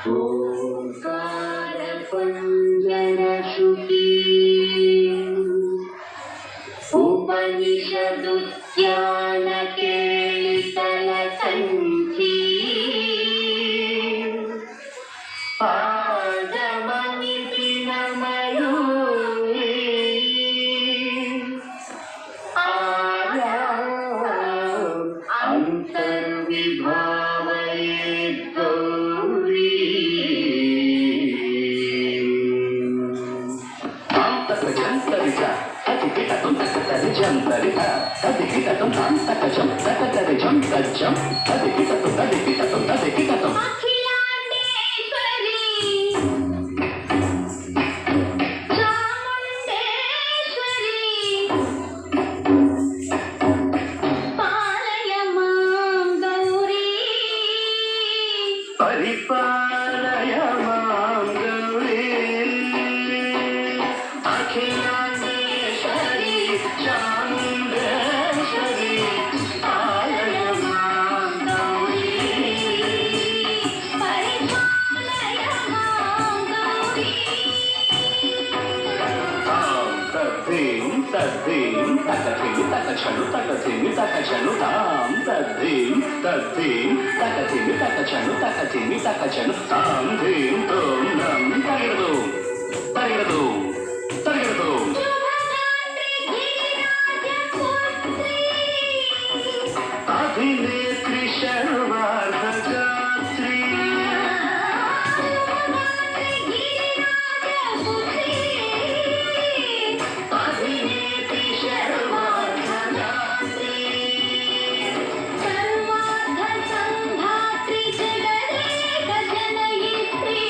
ओंकारपञ्जरश्रुति उपनिषदुद्यानकेलितलकञ्ची पादमनितिनमयूरी अन्तर्विभावयेत् गौरी जन्तरिता अतिकिततं तकतरि जन्तरिता अतिकिततं तकचं तकतरि जन्तजं अतिकिततं अतिकिततं अतिकिततं परिपालय मां गौरी अखिलाण्डेश्वरी चामुण्डेश्वरी पालय मां गौरी परिपालय मां गौरी तद्धीं तद्धीं तकथिं तकचनु तकथिं तकचनु तां तद्धीं तद्धीं तकथिं तकचनु तकथिं तकचनु तां धीं तों नं तगिरदु तगिरदु तगिरदु अभिनेत्री शर्वार्धगात्री अभिनेत्री शर्वार्धगात्री सर्वार्धसंधात्री जगदेकजनयित्री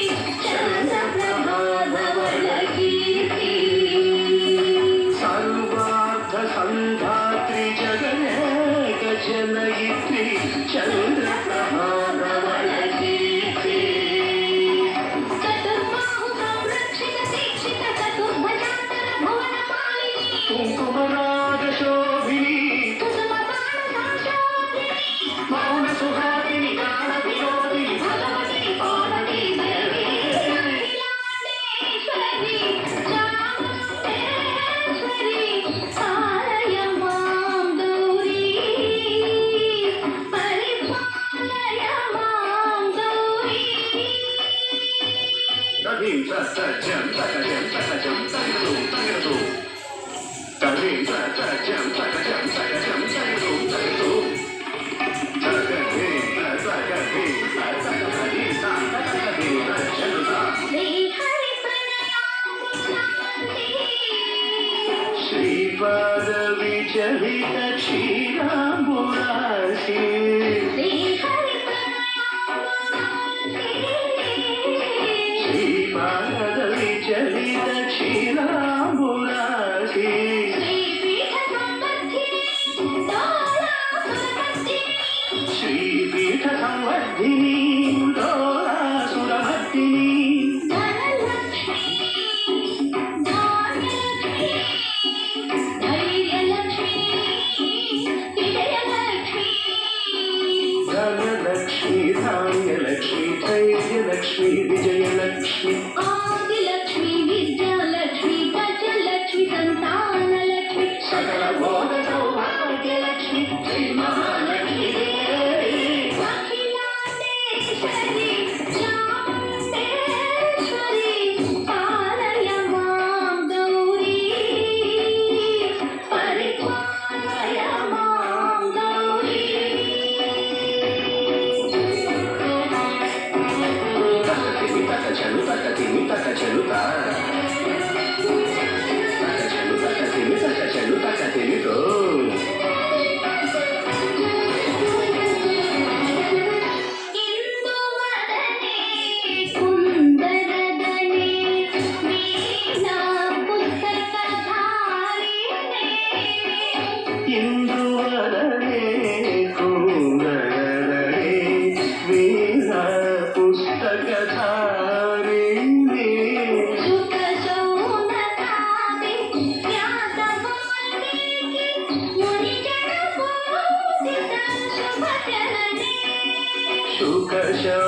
चन्द्रप्रभाधवलकीर्ति सर्वार्धसंधात्री जगदेकजनयित्री चन्द्रप्रभाधवलकीर्ति चतुर्बाहु संरक्षित दीक्षित चतुर्भुजान्तन भुवनपालिनी कुङ्कुमरागशोभिनी कुसुमबाण संशोधिनी मौनसुहासिनी गानविनोदिनी भगवती पार्वती देवी अखिलाण्डेश्वरी चामुण्डेश्वरी पालय मां गौरी परिपालय मां गौरी तदीं तत्तजं तकजं तकजं तगिरदु तगिरदु तदीं तत्तजं तकजं तकजं तगिरदु तगिरदु तकधीं तकधीं तकधीं तकधीं तजनुता श्रीपादविचलित क्षीराम्बुराशि श्रीपादविचलित क्षीराम्बुराशि श्रीपीठ संवर्धिनी डोलासुरभर्तिनी धनलक्ष्मी धान्यलक्ष्मी धैर्यलक्ष्मी विजयलक्ष्मी आदिलक्ष्मी विद्यालक्ष्मी गजलक्ष्मी संतानलक्ष्मी सकलभोगसौभाग्यलक्ष्मी श्रीमहालक्ष्मी देवी अखिलाण्डेश्वरी चामुण्डेश्वरी पालय मां गौरी परिपालय मां गौरी तकचनु तकथिं तकचनुता तकचनु तकथिं तकचनु तकथिं तो इंदुवदने कुन्दरदने वीणा पुस्तकधारिणे इंदुवदने कुन्दरदने वीणा पुस्तकधारिणी सुखशौनकादि ज्ञातवाल्मीकि मुनिजनपूजित शुभचरणे सुखशौ